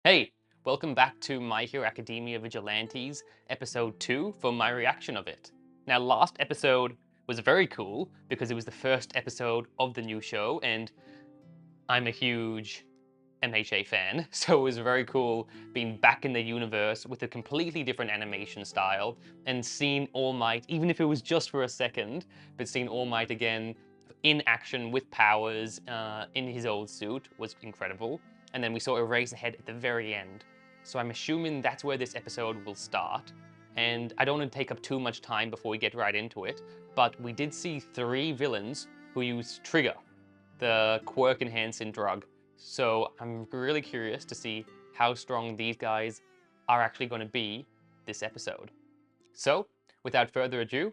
Hey, welcome back to My Hero Academia Vigilantes, episode 2 for my reaction of it. Now, last episode was very cool because it was the first episode of the new show, and I'm a huge MHA fan, so it was very cool being back in the universe with a completely different animation style and seeing All Might, even if it was just for a second, but seeing All Might again in action with powers in his old suit was incredible. And then we saw Eraserhead at the very end. So I'm assuming that's where this episode will start. And I don't want to take up too much time before we get right into it, but we did see 3 villains who use Trigger, the quirk enhancing drug. So I'm really curious to see how strong these guys are actually going to be this episode. So, without further ado,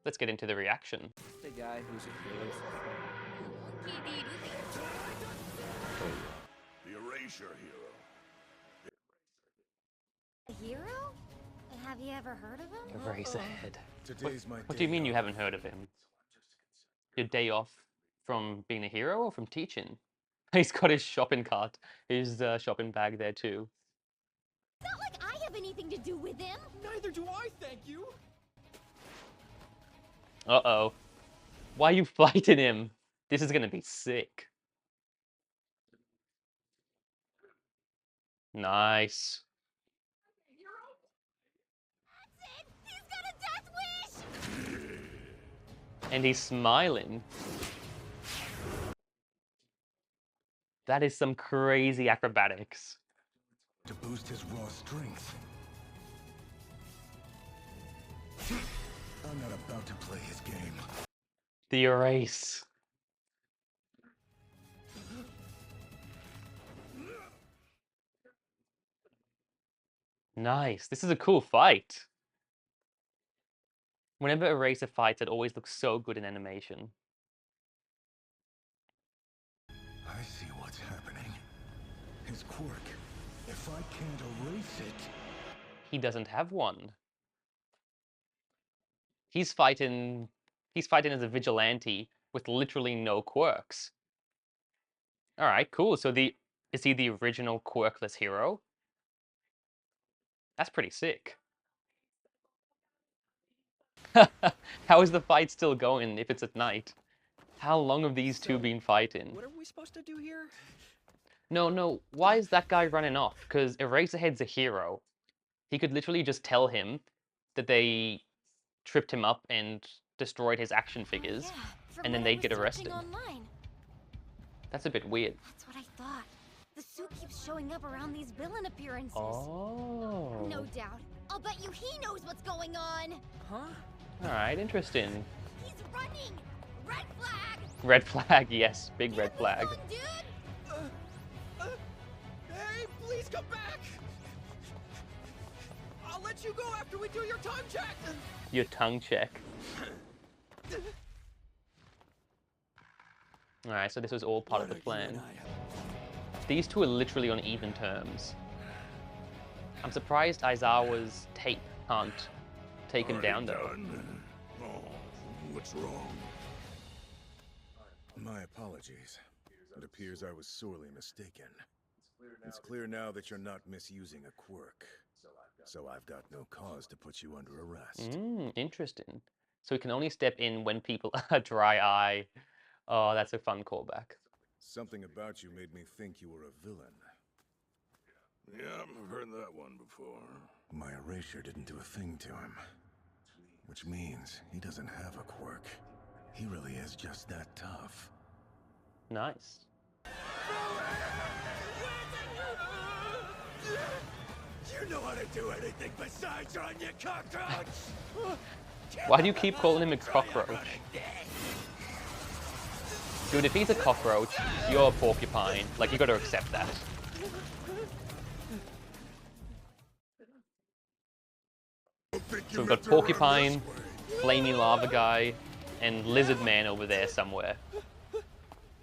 let's get into the reaction. The guy who's The Erasure Hero. A hero? Have you ever heard of him? Eraserhead. Today's my What do you mean you haven't heard of him? Your day off from being a hero or from teaching? He's got his shopping cart, his shopping bag there too. It's not like I have anything to do with him. Neither do I, thank you. Uh-oh. Why are you fighting him? This is gonna be sick. Nice. That's it. He's got a death wish. And he's smiling. That is some crazy acrobatics. To boost his raw strength. I'm not about to play his game. The erase. Nice. This is a cool fight. Whenever Eraser fights, it always looks so good in animation. I see what's happening. His quirk. If I can't erase it... He doesn't have one. He's fighting as a vigilante with literally no quirks. Alright, cool. So is he the original quirkless hero? That's pretty sick. How is the fight still going if it's at night? How long have these two been fighting? What are we supposed to do here? No, why is that guy running off? Because Eraserhead's a hero. He could literally just tell him that they tripped him up and destroyed his action figures, and then they'd get arrested. Online. That's a bit weird. That's what I thought. The suit keeps showing up around these villain appearances. Oh. No doubt. I'll bet you he knows what's going on. Huh? Alright, interesting. He's running. Red flag. Red flag, yes. Big red Get flag. this going, dude. Hey, please come back! I'll let you go after we do your time check! Your tongue check. Alright, so this was all part of the plan. These two are literally on even terms. I'm surprised Aizawa's tape can't take him down, though. Oh, what's wrong? My apologies. It appears I was sorely mistaken. It's clear now that you're not misusing a quirk. So I've got no cause to put you under arrest. Interesting. So he can only step in when people are dry eye. Oh, that's a fun callback. Something about you made me think you were a villain. Yeah, I've heard that one before. My erasure didn't do a thing to him. Which means he doesn't have a quirk. He really is just that tough. Nice. You know how to do anything besides run, you cockroach! Why do you keep calling him a cockroach? Dude, if he's a cockroach, you're a porcupine. Like, you gotta accept that. So we've got Porcupine, Flamey Lava Guy, and Lizard Man over there somewhere.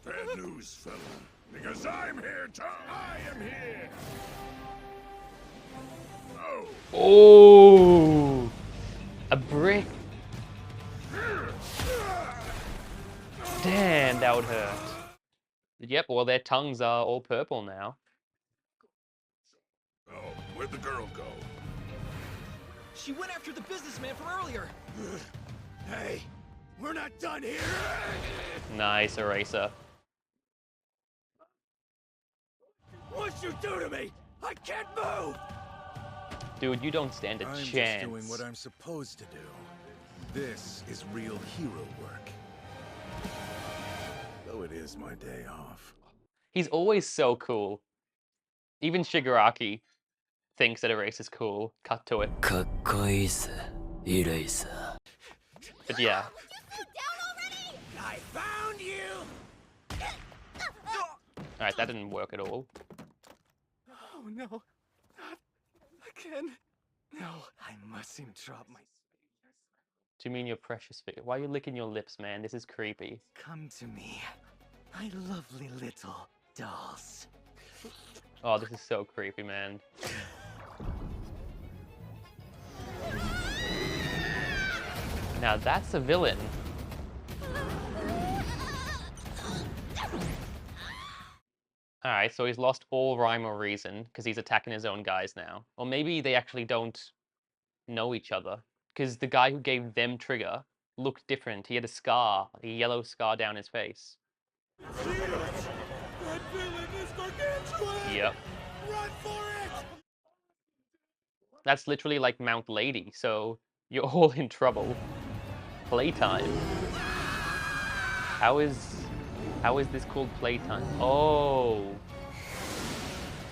Bad news, fella. Because I'm here, Tom. I am here. Oh! A brick. Damn, that would hurt. Yep, well, their tongues are all purple now. did the girl go? She went after the businessman from earlier. Hey, we're not done here! Nice, Eraser. What'd you do to me? I can't move! Dude, you don't stand a I'm chance. just doing what I'm supposed to do. This is real hero work. Though it is my day off. He's always so cool. Even Shigaraki thinks that Eraser's cool. Cut to it. かっこいいぜ、イレイサー。 But yeah. I found you! Alright, that didn't work at all. Oh no, not again. No, I mustn't drop my... Do you mean your precious figure? Why are you licking your lips, man? This is creepy. Come to me, my lovely little dolls. Oh, this is so creepy, man. Now that's a villain. Alright, so he's lost all rhyme or reason because he's attacking his own guys now. Or maybe they actually don't know each other. Because the guy who gave them trigger looked different. He had a scar, a yellow scar down his face. That villain is gargantuan! Yep. Run for it! That's literally like Mount Lady, so you're all in trouble. Playtime. How is this called playtime? Oh.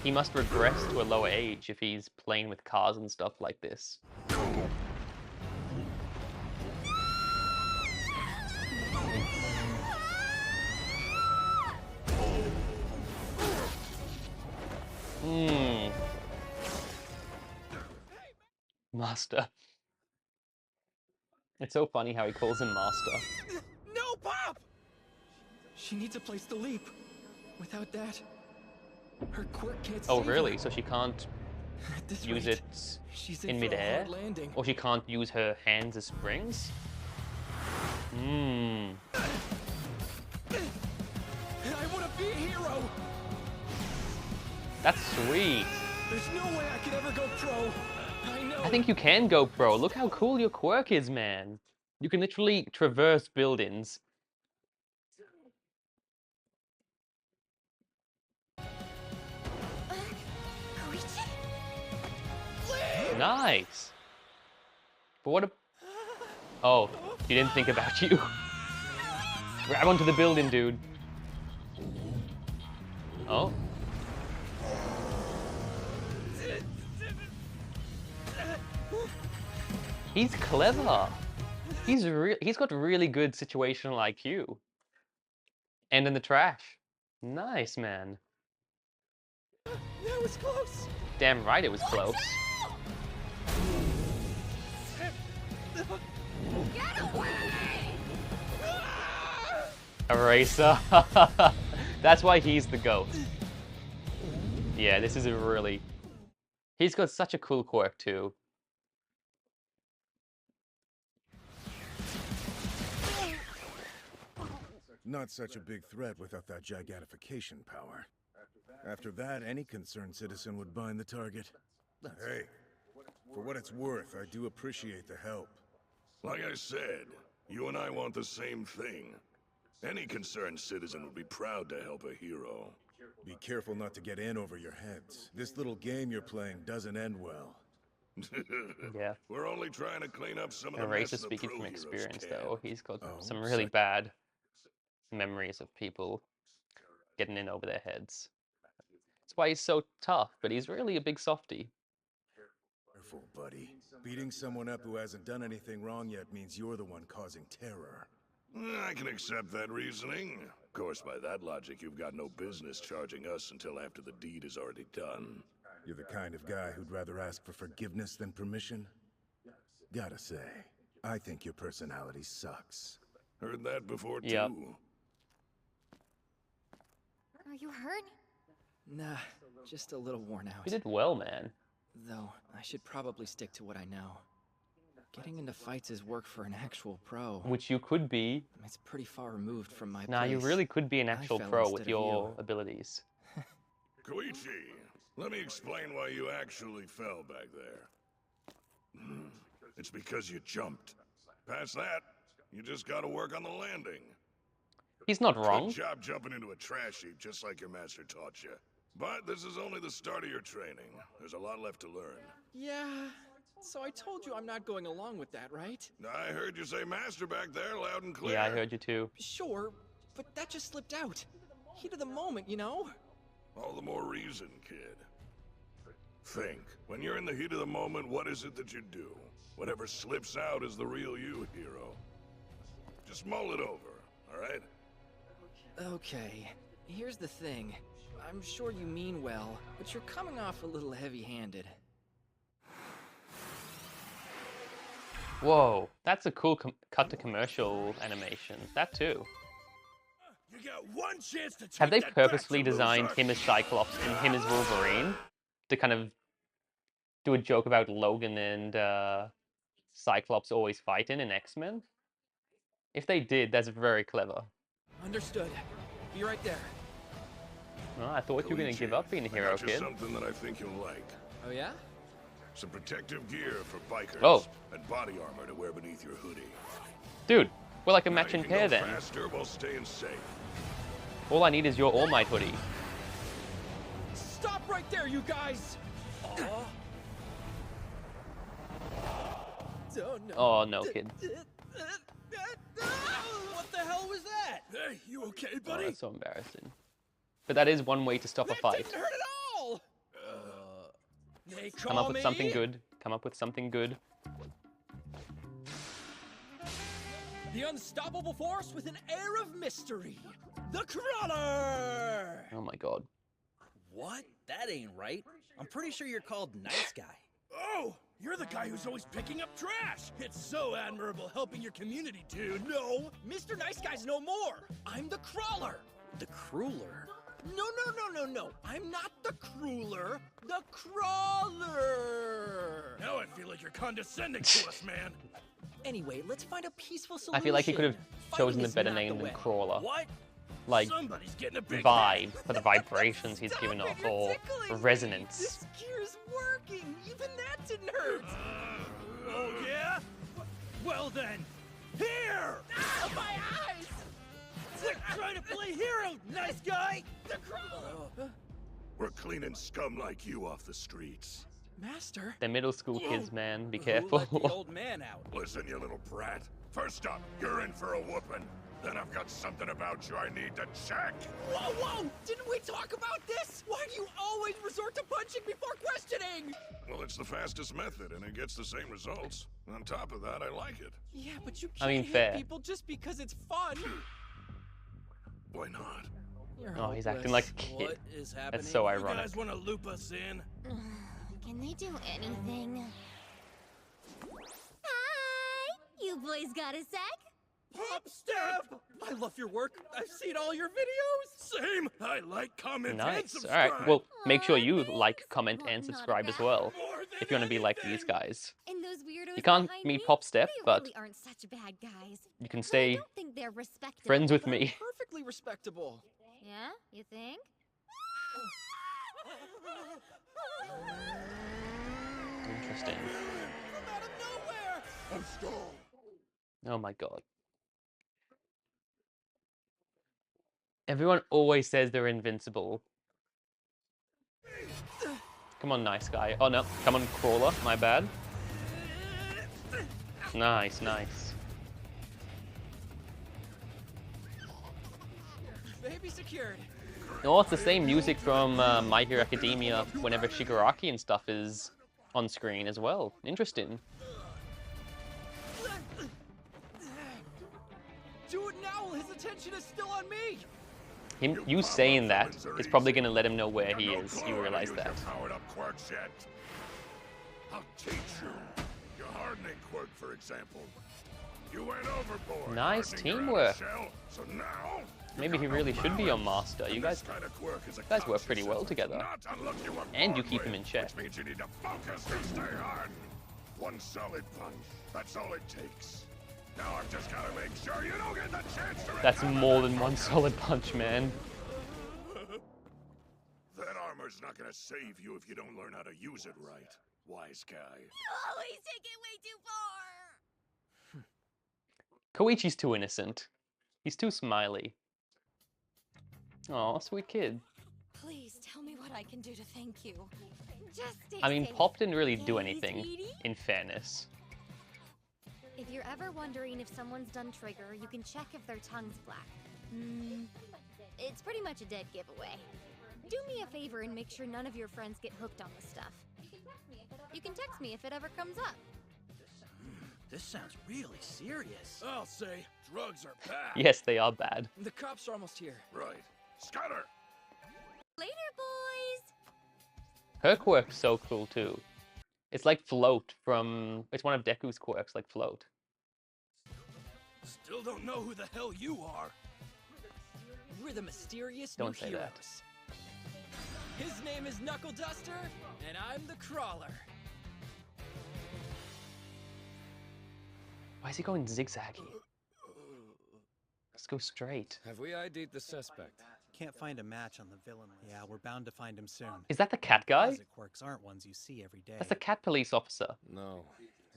He must regress to a lower age if he's playing with cars and stuff like this. Master. It's so funny how he calls him Master. No, Pop! She needs a place to leap. Without that, her quirk can't Oh, save her. really? So she can't At this use rate, it she's in for a midair? hard landing. Or she can't use her hands as springs? I want to be a hero. That's sweet. There's no way I could ever go pro. I know. I think you can go pro. Look how cool your quirk is, man. You can literally traverse buildings. Koichi? Nice. But what a... Oh, she didn't think about you. Grab onto the building, dude. Oh. He's clever. He's got really good situational IQ. And in the trash. Nice, man. That was close. Damn right it was close. Get away! Eraser. That's why he's the GOAT. Yeah, this is a really... He's got such a cool quirk too. Not such a big threat without that gigantification power. After that, any concerned citizen would bind the target. Hey, for what it's worth, I do appreciate the help. Like I said, you and I want the same thing. Any concerned citizen would be proud to help a hero. Be careful not to get in over your heads. This little game you're playing doesn't end well. Yeah. We're only trying to clean up some of the mess Eraser's the speaking pro from heroes experience can. though. He's got Oh, some really so- bad memories of people getting in over their heads. That's why he's so tough, but he's really a big softie. Careful, buddy. Beating someone up who hasn't done anything wrong yet means you're the one causing terror. I can accept that reasoning. Of course, by that logic, you've got no business charging us until after the deed is already done. You're the kind of guy who'd rather ask for forgiveness than permission? Gotta say, I think your personality sucks. Heard that before, Yep. too. Are you hurt? Nah, just a little worn You out. did well, man. Though, I should probably stick to what I know. Getting into fights is work for an actual pro. Which you could be. It's pretty far removed from my Nah, you place. really could be an I actual fell pro instead with of your you. abilities. Koichi, Let me explain why you actually fell back there. It's because you jumped. Past that, you just gotta work on the landing. He's not wrong. Good job jumping into a trash heap just like your master taught you. But this is only the start of your training. There's a lot left to learn. Yeah, so I told you I'm not going along with that, right? I heard you say master back there loud and clear. Yeah, I heard you too. Sure, but that just slipped out. Heat of the moment, you know? All the more reason, kid. Think, when you're in the heat of the moment, what is it that you do? Whatever slips out is the real you, hero. Just mull it over, alright? Okay, here's the thing. I'm sure you mean well, but you're coming off a little heavy-handed. Whoa, that's a cool cut to commercial animation. That too. You got one chance to Have they purposely designed him as Cyclops and him as Wolverine to kind of do a joke about Logan and Cyclops always fighting in X-Men? If they did, that's very clever. Understood. Be right there. Oh, I thought you were going to give up being a hero, kid. Something that I think you'll like. Oh yeah? Some protective gear for bikers. Oh. And body armor to wear beneath your hoodie. Dude, we're like a Now matching you can pair go then. faster while staying safe. All I need is your All Might hoodie. Stop right there, you guys! Oh no. Oh, no, kid. What the hell was that? Hey, you okay, Oh, buddy? that's so embarrassing. But that is one way to stop a That fight. didn't hurt at all! They Come up with something good. Come up with something good. The unstoppable force with an air of mystery. The Crawler! Oh my god. What? That ain't right. I'm pretty sure you're called Nice Guy. Oh, you're the guy who's always picking up trash. It's so admirable helping your community, dude. No, Mr. Nice Guy's no more. I'm the Crawler. The Crueler. No. I'm not the Crueler. The Crawler. Now I feel like you're condescending to us, man. Anyway, let's find a peaceful solution. I feel like he could have chosen a Fighting better is not name the than way. Crawler. What? Like, Somebody's getting a big vibe for the vibrations he's Stop giving it, off, you're or tickling me. resonance. This gear's working. Even that didn't hurt. Oh yeah? Well then, here! Ah, my eyes! Quit trying to play hero, nice guy! The Crawler! We're cleaning scum like you off the streets. Master? They're middle school kids, man. Be Who careful. let the old man out? Listen, you little brat. First up, you're in for a whooping. Then I've got something about you I need to check. Whoa! Didn't we talk about this? Why do you always resort to punching before questioning? Well, it's the fastest method, and it gets the same results. On top of that, I like it. Yeah, but you I can't mean, hit fair. people just because it's fun. Why not? You're Oh, he's acting hopeless. like a kid. What is happening? That's so You ironic. guys want to loop us in? Can they do anything? Hi! You boys got a sec? Pop step! I love your work. I've seen all your videos. Same. I like, comment, and Nice. subscribe. Alright, well, make sure you Aw, like, thanks. comment, Well, and not subscribe as bad. well. More than If you want to be like these anything. guys. And those weirdos You can't behind meet me, Pop Step, they but really aren't such bad guys. you can But I stay don't think they're respectable. friends with They're me. perfectly respectable. Yeah, you think? Interesting. From out of nowhere. I'm stalled. Oh my god. Everyone always says they're invincible. Come on, nice guy. Oh no, come on, Crawler. My bad. Nice, nice. Baby secured. Oh, it's the same music from My Hero Academia whenever Shigaraki and stuff is on screen as well. Interesting. Do it now while his attention is still on me. You saying that is probably going to let him know where he is. You realize that. Powered up quirks yet? I'll teach you. Your hardening quirk, for example. You went overboard. Nice hardening your teamwork. outer shell, so now Maybe he really should be your master. You guys guys work pretty well together. And you keep him in check. Which means you need to focus and stay hard. One solid punch. That's all it takes. Now I've just got to make sure you don't get the chance to That's more than one solid punch, man. That arm hammer's not gonna save you if you don't learn how to use it right, wise guy. You always take it way too far! Koichi's too innocent. He's too smiley. Aw, sweet kid. Please tell me what I can do to thank you. Just stay I mean, safe. Pop didn't really do Okay, anything, sweetie? in fairness. If you're ever wondering if someone's done trigger, you can check if their tongue's black. It's pretty much a dead giveaway. Do me a favor and make sure none of your friends get hooked on this stuff. You can text me if it ever comes up. This sounds really serious. I'll say, drugs are bad. Yes, they are bad. The cops are almost here. Right. Scatter! Later, boys! Her quirk's so cool too. It's like Float from... It's one of Deku's quirks, like Float. Still don't know who the hell you are. We're the mysterious Don't new say heroes. that. His name is Knuckle Duster, and I'm the Crawler. Why is he going zigzaggy? Let's go straight. Have we ID'd the suspect? Can't find a match on the villain list. Yeah, we're bound to find him soon. Is that the cat guy? Closet quirks aren't ones you see every day. That's the cat police officer. No.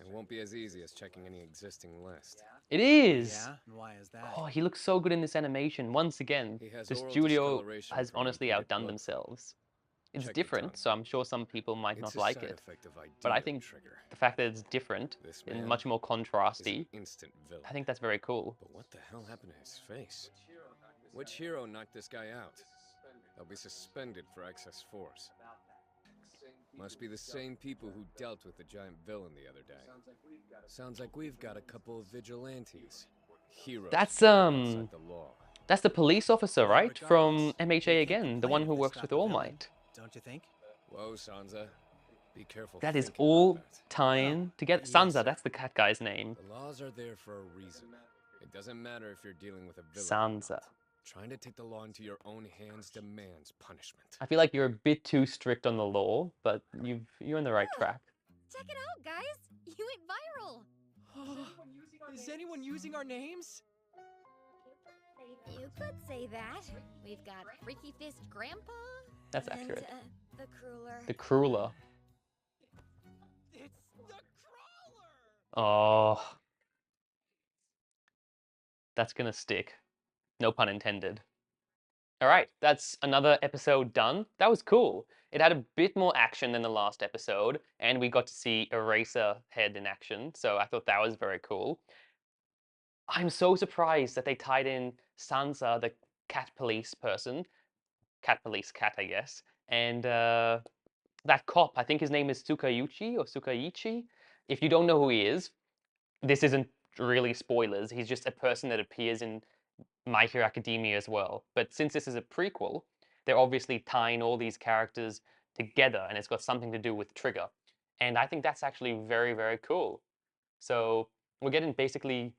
It won't be as easy as checking any existing list. It is! Yeah? And why is that? Oh, he looks so good in this animation. Once again, He has the oral studio discoloration has from honestly repeated outdone blood. themselves. It's Check the different, tongue. so I'm sure some people might It's not a like side it. effect of But I ideal think trigger. the fact that it's different This and man much more is an contrasty, instant villain. I think that's very cool. But what the hell happened to his face? Which hero knocked this guy out? They'll be suspended for excess force. Must be the same people who dealt with the giant villain the other day. Sounds like we've got a couple of vigilantes. Heroes That's, outside the law. That's the police officer, right? From Regardless, MHA we can't again, the complain one if who they works stop with a All villain, Might. Don't you think? Whoa, Sansa. Be careful. That is thinking all about that. tying together. yes, Sansa, sir. that's the cat guy's name. The laws are there for a reason. It doesn't matter if you're dealing with a villain. or Sansa. not. Trying to take the law into your own hands demands punishment. I feel like you're a bit too strict on the law, but you're on the right track. Check it out, guys! You went viral! Is anyone using our names? You could say that. We've got Freaky Fist Grandpa. That's and, accurate. The Crueler. The Crueler. It's the Crawler! Oh. That's gonna stick. No pun intended. Alright, that's another episode done. That was cool. It had a bit more action than the last episode, and we got to see Eraserhead in action, so I thought that was very cool. I'm so surprised that they tied in Sansa, the cat police person, cat police cat, I guess, and that cop, I think his name is Tsukayuchi or Tsukaichi. If you don't know who he is, this isn't really spoilers. He's just a person that appears in My Hero Academia as well. But since this is a prequel, they're obviously tying all these characters together, and it's got something to do with Trigger. And I think that's actually very, very cool. So we're getting basically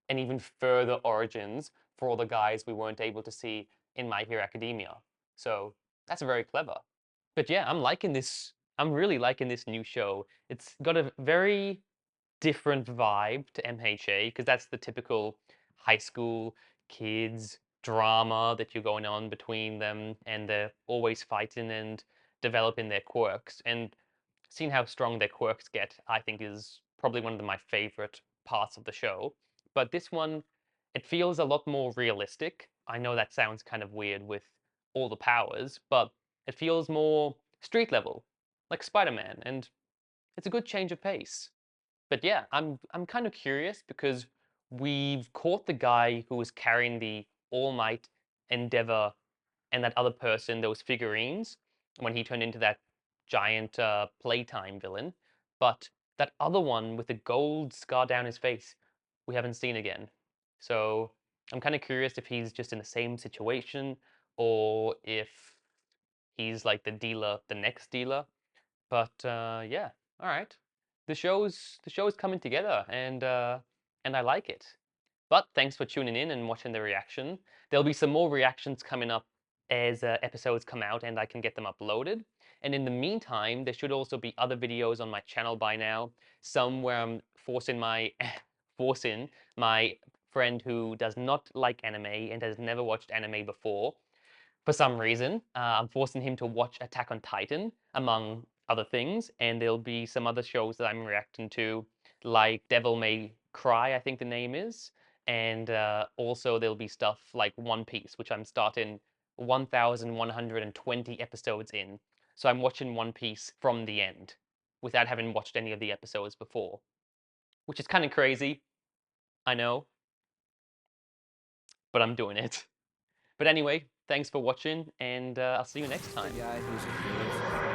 an even further origins for all the guys we weren't able to see in My Hero Academia. So that's very clever. But yeah, I'm liking this. I'm really liking this new show. It's got a very different vibe to MHA because that's the typical high school kids drama that you're going on between them, and they're always fighting and developing their quirks. And seeing how strong their quirks get, I think, is probably one of my favorite parts of the show. But this one, it feels a lot more realistic. I know that sounds kind of weird with all the powers, but it feels more street level, like Spider-Man, and it's a good change of pace. But yeah, I'm kind of curious because we've caught the guy who was carrying the All Might, Endeavor, and that other person, those figurines, when he turned into that giant playtime villain. But that other one with the gold scar down his face, we haven't seen again. So I'm kind of curious if he's just in the same situation or if he's like the dealer, the next dealer. But yeah, all right. The show's coming together, and I like it. But thanks for tuning in and watching the reaction. There'll be some more reactions coming up as episodes come out and I can get them uploaded. And in the meantime, there should also be other videos on my channel by now. Some where I'm forcing my friend who does not like anime and has never watched anime before for some reason. I'm forcing him to watch Attack on Titan, among other things, and there'll be some other shows that I'm reacting to, like Devil May Cry, I think the name is, and also there'll be stuff like One Piece, which I'm starting 1,120 episodes in. So I'm watching One Piece from the end, without having watched any of the episodes before, which is kind of crazy, I know, but I'm doing it. But anyway, thanks for watching, and I'll see you next time. The guy who's a villain for